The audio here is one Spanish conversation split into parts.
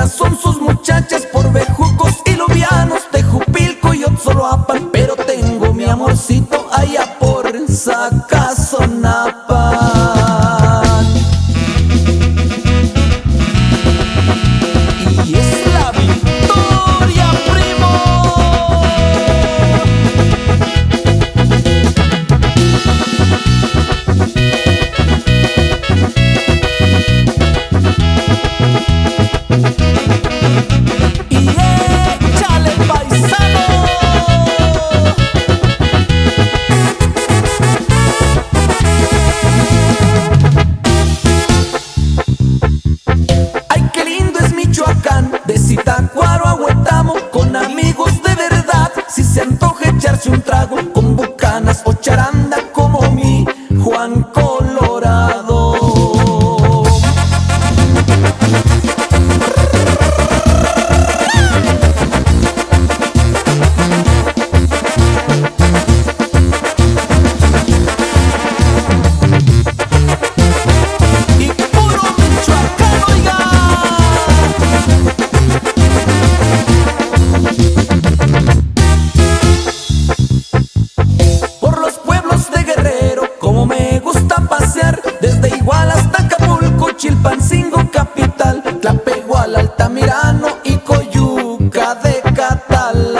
Estas son sus muchachas por bejucos y lubianos, Tejupilco y Otzoloapan, pero tengo mi amorcito allá por Zacazonapan. Y es la victoria, primo. Y échale, paisano. Ay, qué lindo es Michoacán, de Zitácuaro a Huetamo, con amigos de verdad. Si se antoja echarse un trago con bucanas o charanda como mi Juan Colorado. Desde Iguala hasta Acapulco, Chilpancingo capital, Tlapehuala, Altamirano y Coyuca de Catalán.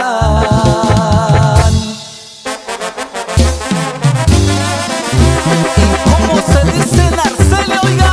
¿Y cómo se dice en Arcelia, oiga?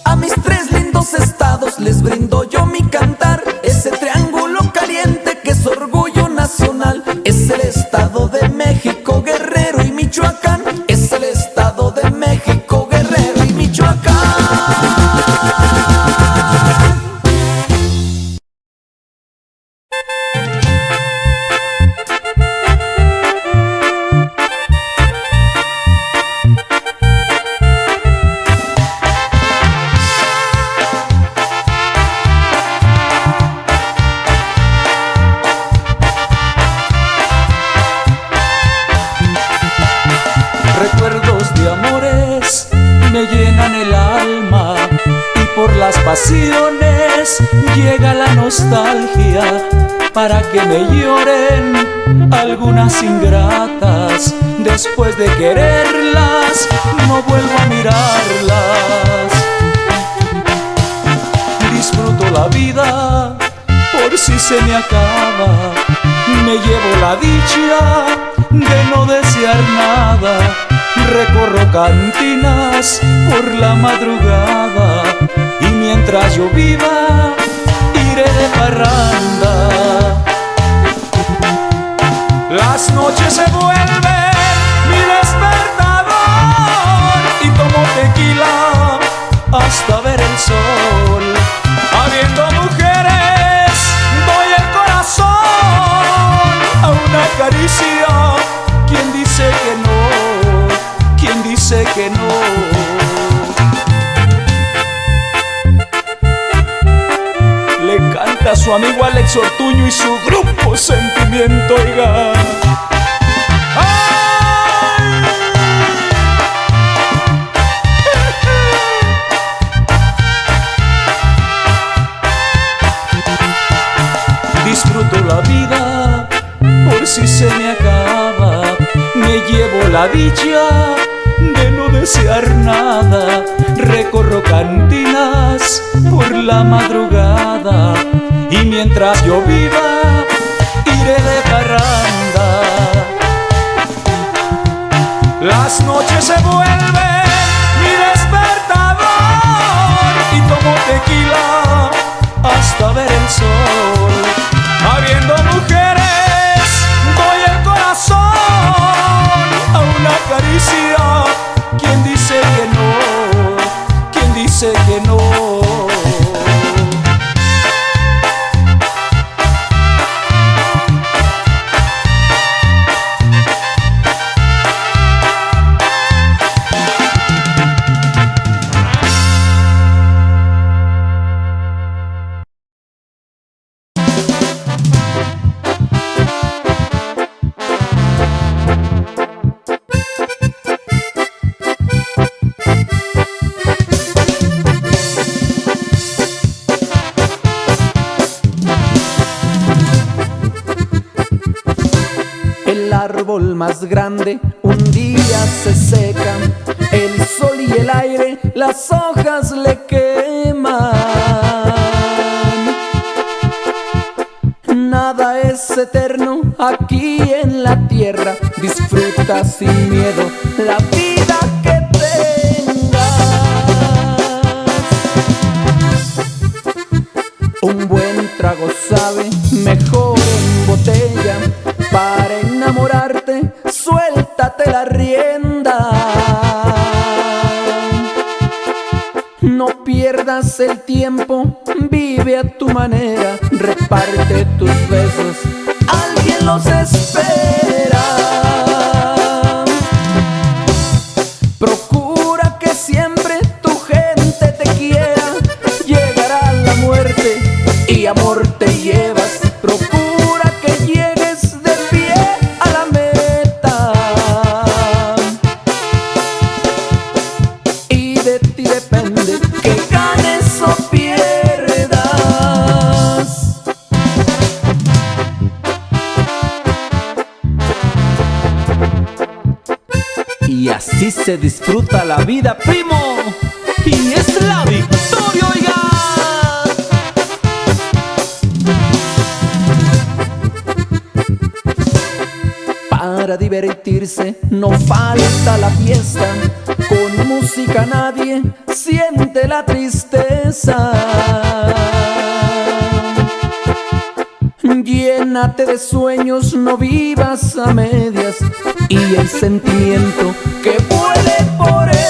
A mis tres lindos estados les brindo yo mi cantar, ese triángulo caliente que es orgullo nacional. Es el Estado de México, Guerrero y Michoacán. Es el Estado de México, Guerrero y Michoacán. Recuerdos de amores me llenan el alma y por las pasiones llega la nostalgia para que me lloren algunas ingratas. Después de quererlas no vuelvo a mirarlas. Disfruto la vida por si se me acaba. Me llevo la dicha de no desear nada. Recorro cantinas por la madrugada y mientras yo viva iré de parranda. Las noches se vuelven mi despertador y tomo tequila hasta ver el sol. Habiendo mujeres doy el corazón a una caricia. ¿Quién dice que no? ¿Quién dice que no? Le canta a su amigo Alex Ortuño y su grupo Sentimiento, oiga. ¡Ay! Disfruto la vida por si se me acaba. Me llevo la dicha de no desear nada. Recorro cantinas por la madrugada y mientras yo viva iré de parranda. Las noches se vuelven mi despertador y tomo tequila hasta ver el sol. Habiendo mujeres doy el corazón a una caricia. ¿Quién dice que no? ¿Quién árbol más grande un día se seca, el sol y el aire las hojas le queman. Nada es eterno aquí en la tierra, disfruta sin miedo la vida que tengas. Un buen trago sabe mejor en botella, para enamorarte suéltate la rienda. No pierdas el tiempo, vive a tu manera, reparte tus besos, alguien los espera. Procura que siempre tu gente te quiera, llegará la muerte y amor te llevas. Procura que llegues de pie a la meta, y de ti depende que ganes o pierdas. Y así se disfruta la vida, primo, y es la victoria, oiga. Para divertirse no falta la fiesta, con música nadie siente la tristeza. Llénate de sueños, no vivas a medias, y el sentimiento que vuele por ellas.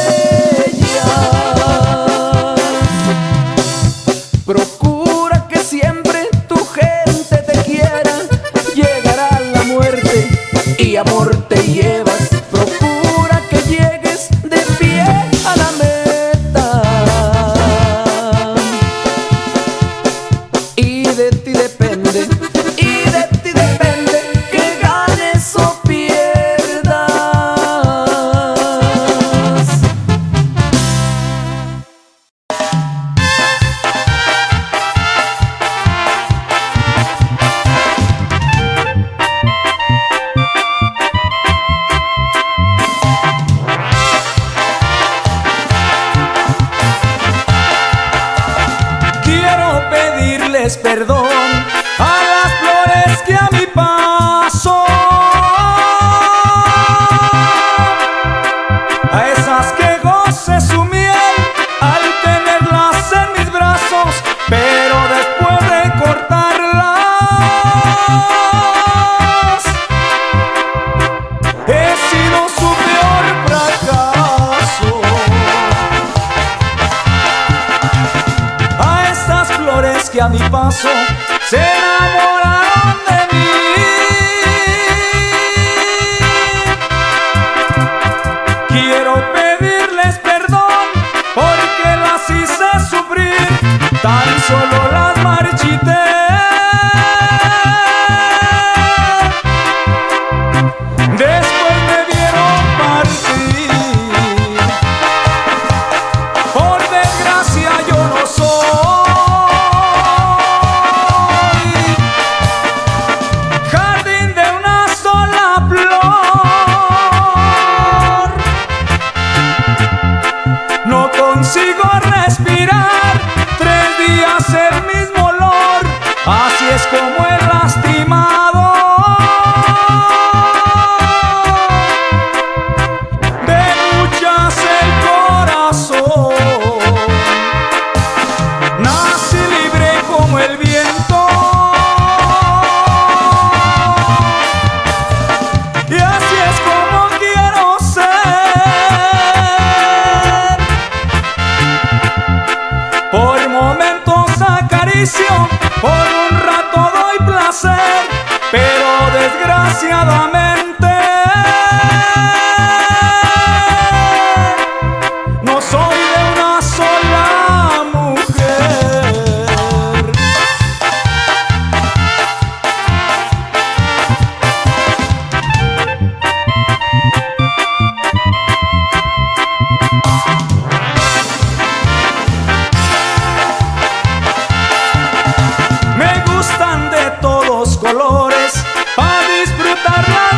Procura que siempre tu gente te quiera, llegará la muerte y amor te llevas. Procura que llegues de pie a la meta, y de ti depende, y de ti depende que ganes o pierdas. Quiero pedirles perdón a las flores que a mi paso, a esas que goce su miel al tenerlas en mis brazos, pero después de cortarlas he sido su peor fracaso. A estas flores que a mi paso se enamoraron de mí, quiero pedirles perdón porque las hice sufrir, tan solo las marchité. Después me vieron partir, por desgracia yo no soy jardín de una sola flor. No consigo respirar 3 días el mismo olor, así es como el lastimado de luchas el corazón. Nací libre como el viento, y así es como quiero ser. Por momentos acaricio, por un rato doy placer, pero desgraciadamente no soy de una sola mujer. Me gustan de todos colores, para disfrutar la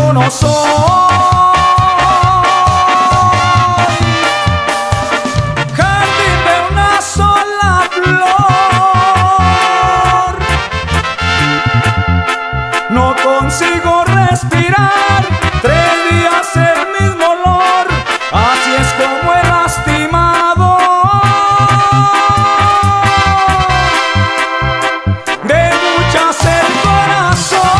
yo no soy jardín de una sola flor. No consigo respirar 3 días el mismo olor. Así es como he lastimado de muchas el corazón.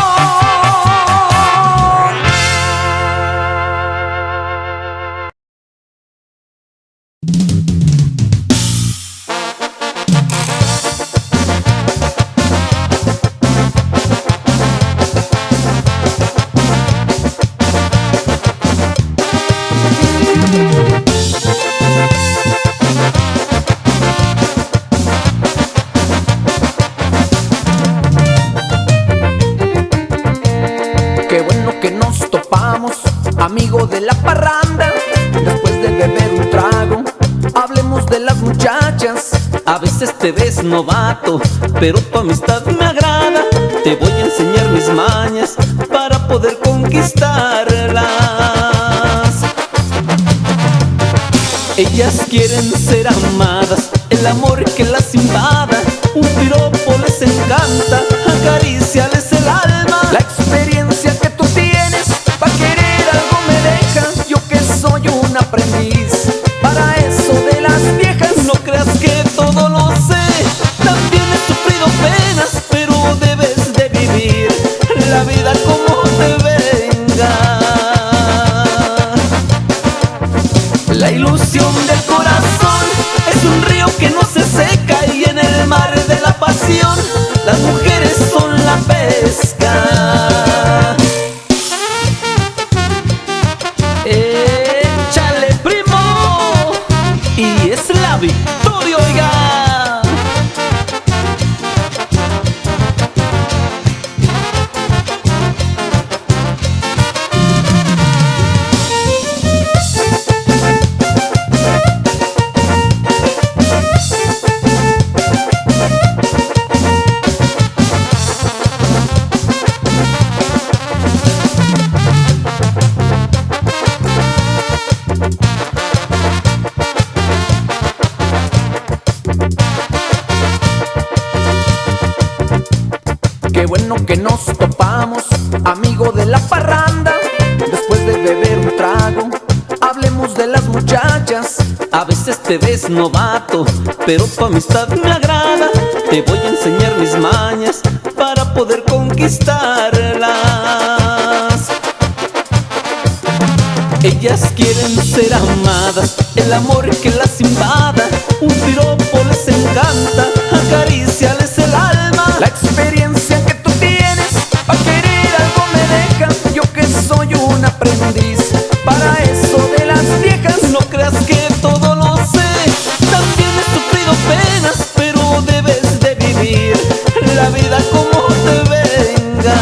Qué bueno que nos topamos, amigo de la parranda. Después de beber un trago, hablemos de las muchachas. A veces te ves novato, pero tu amistad me agrada. Te voy a enseñar mis mañas para poder conquistarlas. Ellas quieren ser amadas, el amor que las invada. Un piropo les encanta, acariciales el alma. La experiencia que tú tienes para querer algo me deja. Yo que soy un aprendiz para eso de las viejas. No creas que todo lo sé, también he sufrido penas, pero debes de vivir la vida como te venga. La ilusión del corazón Es un río que no se seca y en el mar de la pasión las mujeres son la pesca. Échale, primo, y es la victoria, oiga. Qué bueno que nos topamos, amigo de la parranda. Después de beber un trago, hablemos de las muchachas. A veces te ves novato, pero tu amistad me agrada. Te voy a enseñar mis mañas para poder conquistarlas. Ellas quieren ser amadas, el amor que las invada. Un piropo les encanta, acariciales el alma. La experiencia que tú tienes para querer algo me deja. Yo que soy un aprendiz para eso de las viejas. No creas que todo lo sé, también he sufrido penas, pero debes de vivir la vida como te venga.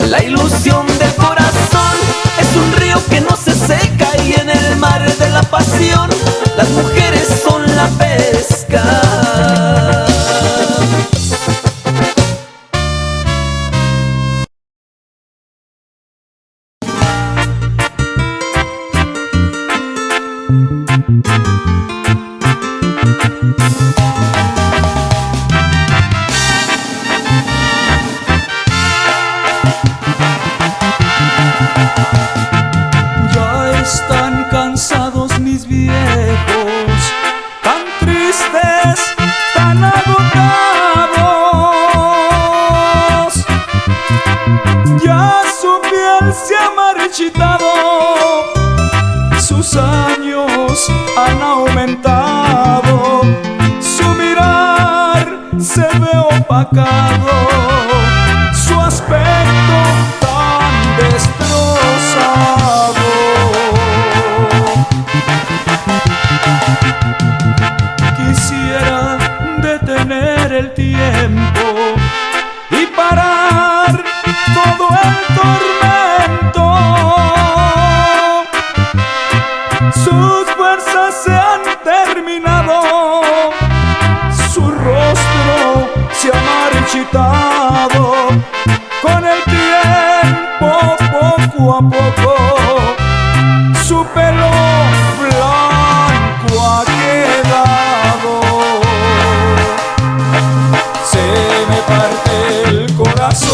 La ilusión del corazón Es un río que no se seca y en el mar de la pasión las mujeres son la pesca. Ya están cansados mis viejos, tan tristes, tan agotados. Ya su piel se ha marchitado, sus años han aumentado, su mirar se ve opacado, su aspecto tan destrozado. Quisiera detener el tiempo y parar todo el tormento. Sus fuerzas se han terminado, su rostro se ha marchitado. poco su pelo blanco ha quedado. Se me parte el corazón,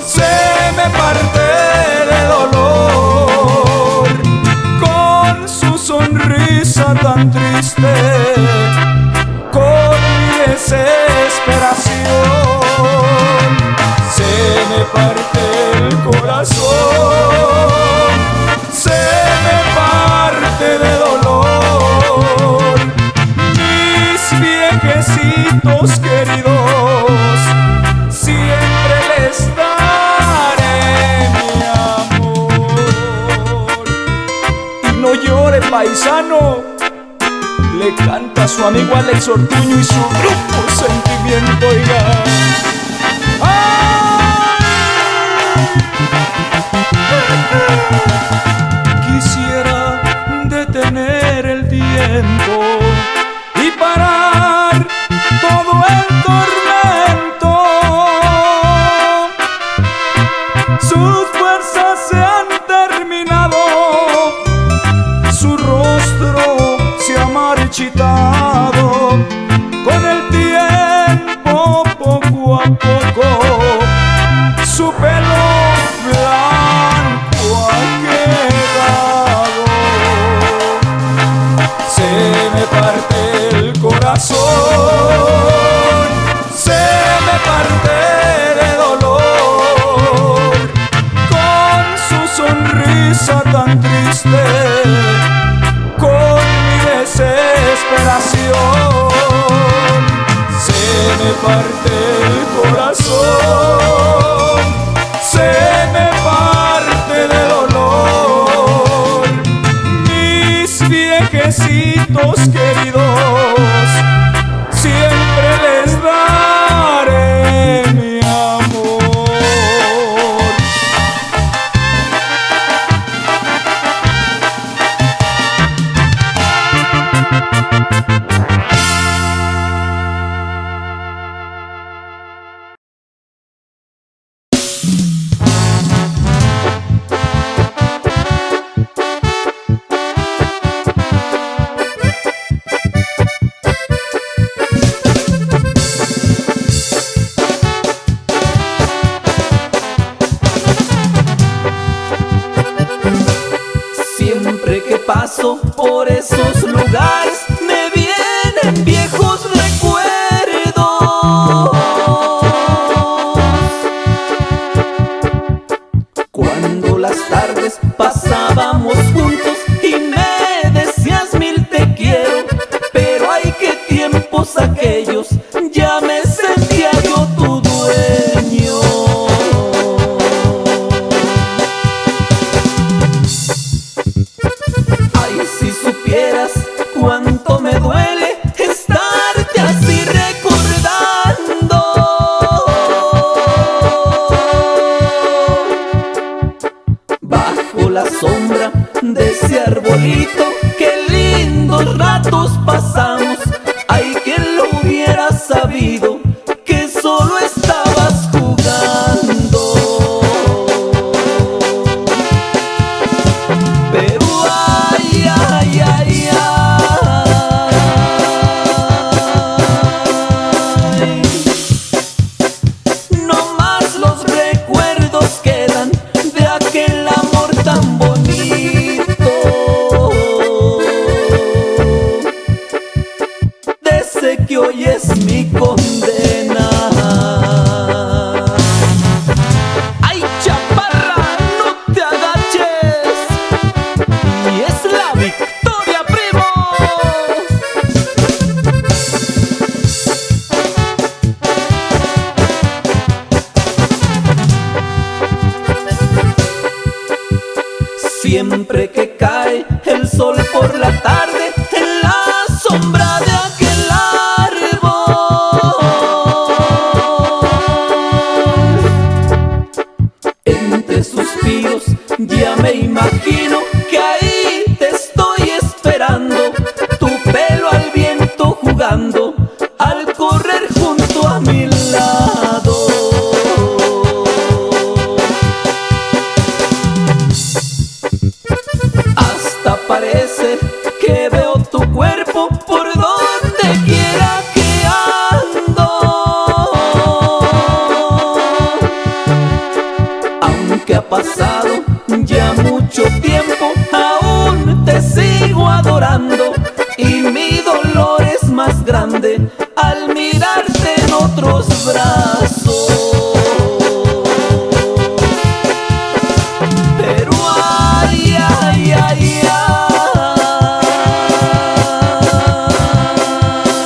se me parte de dolor con su sonrisa tan triste, con mi desesperación. Se me parte el corazón, se me parte de dolor. Mis viejecitos queridos, siempre les daré mi amor. Y no llore, paisano, le canta a su amigo Alex Ortuño y su grupo Sentimiento, oiga. Quisiera detener el tiempo y parar todo el tormento. Sus fuerzas se han terminado, su rostro se ha marchitado. Con el tiempo, poco a poco, su pelo blanco ha quedado. Se me parte el corazón, se me parte de dolor con su sonrisa tan triste, con mi desesperación. Se me parte el corazón, se me parte de dolor. Mis viejecitos queridos, siempre les daré mi amor. Siempre que paso por esos lugares me vienen viejos recuerdos. Cuando las tardes pasábamos juntos y me decías mil te quiero, pero ay qué tiempos aquellos, ya me sentía yo tu dueño. Ay, si supieras cuánto me duele estarte así recordando. Bajo la sombra de ese arbolito, qué lindos ratos pasamos. Ay, quien lo hubiera sabido, que solo estabas jugando. Pero ay, ay, ay, ay, no más los recuerdos quedan de aquel amor tan bonito, de ese que hoy es mi condena. ¡Ay, chaparra, no te agaches! Y es la victoria, primo. Siempre que cae el sol por la tarde en la sombra de aquel árbol, entre suspiros ya me imagino que ahí te estoy esperando, tu pelo al viento jugando al correr junto a mi lado. brazos. Pero ay, ay, ay,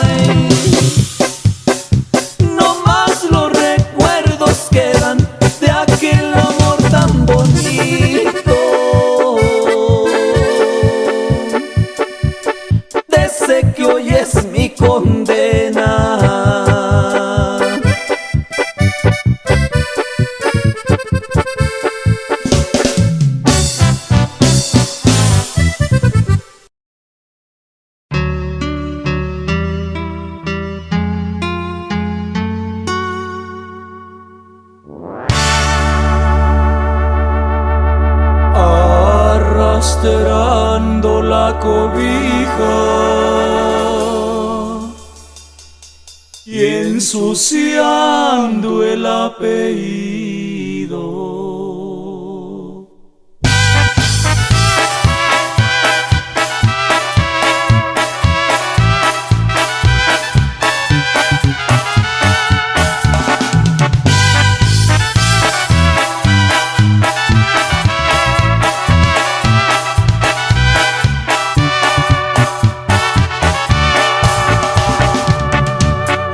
ay, no más los recuerdos quedan de aquel amor tan bonito, de ese que hoy es mi condena. Arrastrando la cobija y ensuciando el apellido.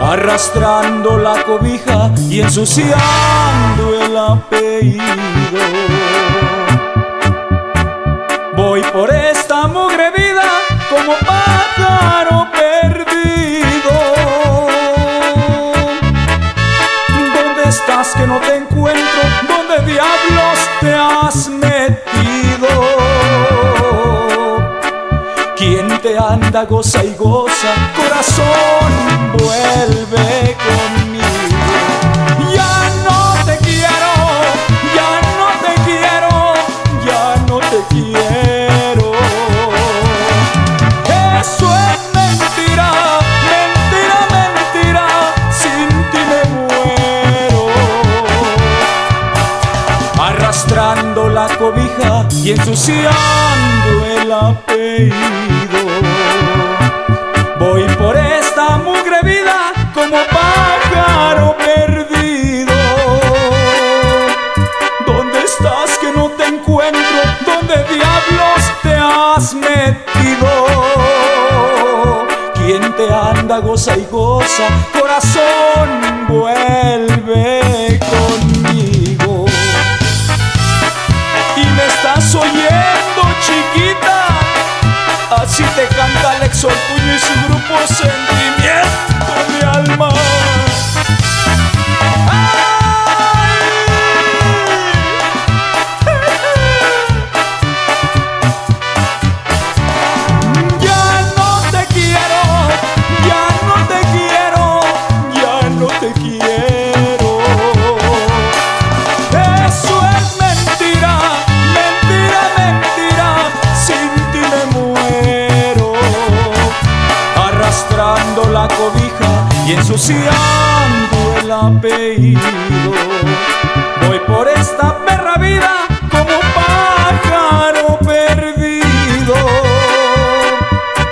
Arrastrando la cobija y ensuciando el apellido. Voy por esta mugre vida como pájaro perdido. ¿Dónde estás que no te encuentro? ¿Dónde diablos te has metido? ¿Quién te anda, goza y goza? Corazón, vuelve conmigo. Ya no te quiero, ya no te quiero, ya no te quiero. Eso es mentira, mentira, mentira, sin ti me muero. Arrastrando la cobija y ensuciando el apellido. Voy por esta mugre vida como pájaro perdido. ¿Dónde estás que no te encuentro? ¿Dónde diablos te has metido? ¿Quién te anda, goza y goza? Corazón, vuelve conmigo. Y me estás oyendo, chiquita. Así te canta Alex Ortuño y su grupo Sentimiento de Alma. Ya no te quiero, ya no te quiero, ya no te quiero. Eso es mentira, mentira, mentira, sin ti me muero. Arrastrando la cobija y ensuciando el apellido. Voy por esta perra vida como pájaro perdido.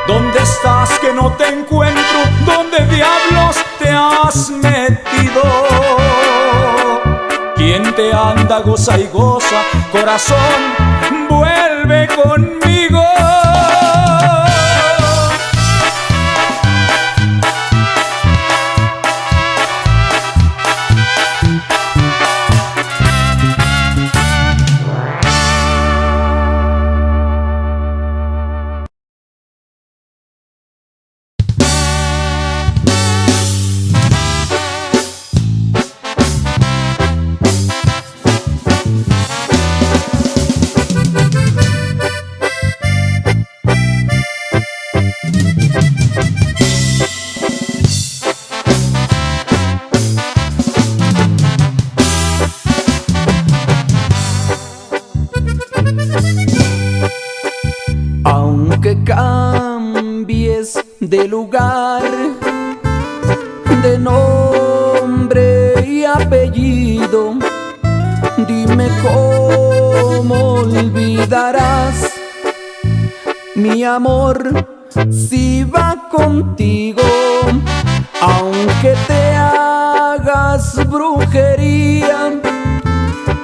¿Dónde estás que no te encuentro? ¿Dónde diablos te has metido? ¿Quién te anda, goza y goza? Corazón, vuelve conmigo. Aunque cambies de lugar, de nombre y apellido, dime cómo olvidarás mi amor si va contigo. Aunque te hagas hagas brujería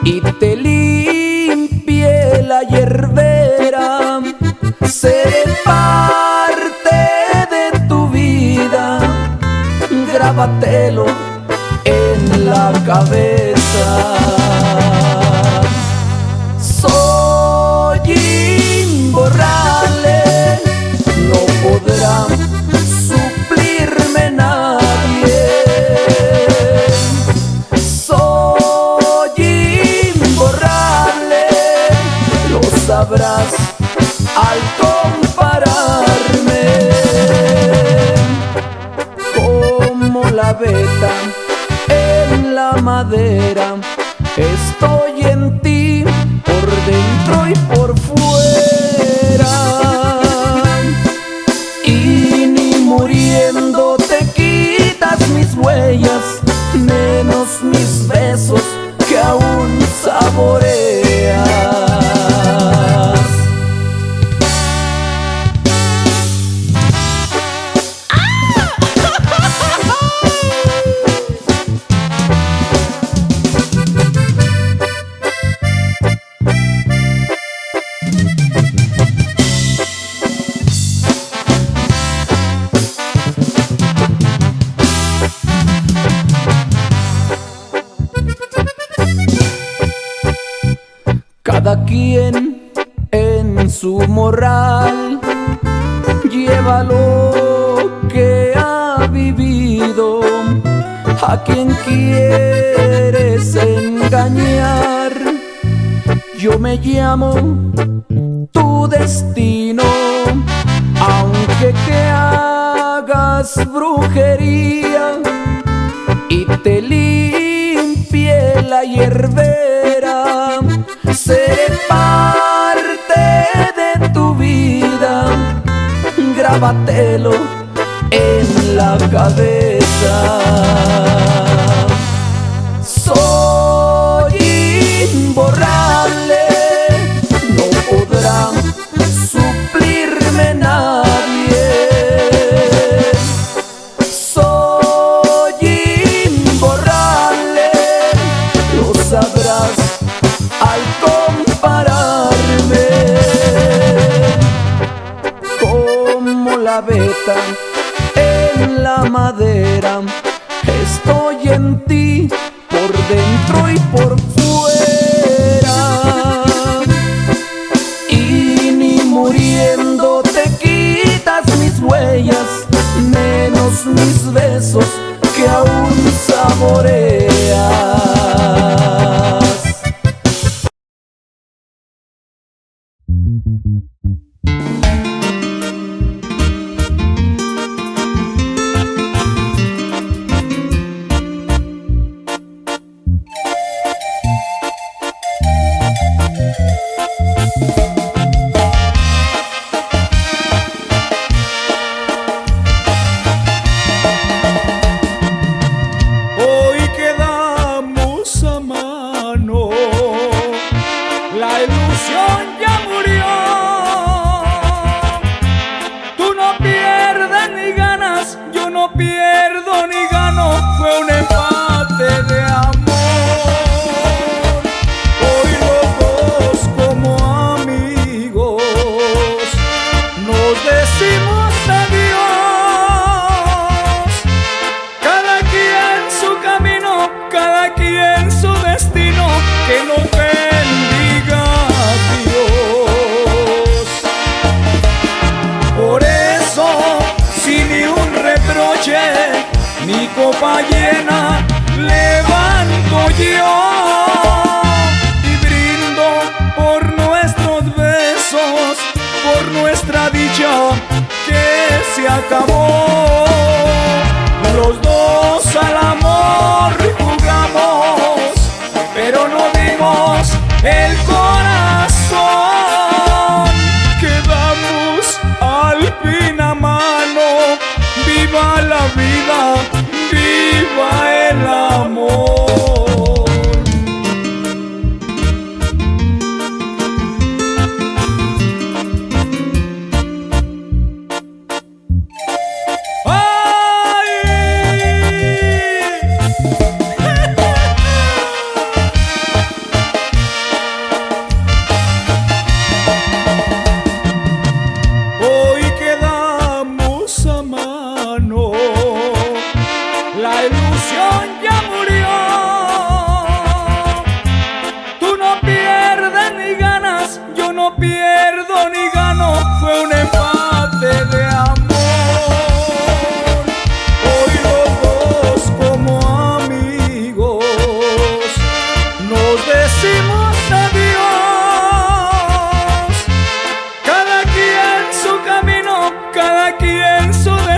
y te limpie la hierbera, seré parte de tu vida, grábatelo en la cabeza. Soy imborrable, no podrá suplirme nadie. Soy imborrable, lo sabrás al compararme. Como la veta en la madera, estoy en ti por dentro y por fuera. Y ni muriendo te quitas mis huellas, menos mis besos que aún saboreas. Cada quien en su morral lleva lo que ha vivido. A quien quieres engañar, yo me llamo tu destino. Aunque que hagas brujería y te limpie la hierbera, seré parte de tu vida, grábatelo en la cabeza. Soy imborrable, no podrá suplirme nadie. Soy imborrable, lo sabrás al compararme. Como la veta en la madera, estoy en ti por dentro y por fuera. Y ni muriendo te quitas mis huellas, menos mis besos que aún saboreas. Hoy quedamos a mano, la ilusión ya murió. Tú no pierdes ni ganas, yo no pierdo ni gano, fue un empate de amor. Hoy los dos como amigos nos decimos adiós. Cada quien su camino, cada quien su destino, que nos bendiga Dios. Por eso, sin ni un reproche, mi copa llena levanto yo y brindo por nuestros besos, por nuestra dicha que se acabó. Los dos al amor jugamos, pero no dimos el corazón. Quedamos al fin a mano, viva la vida, viva el amor.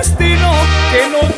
destino que no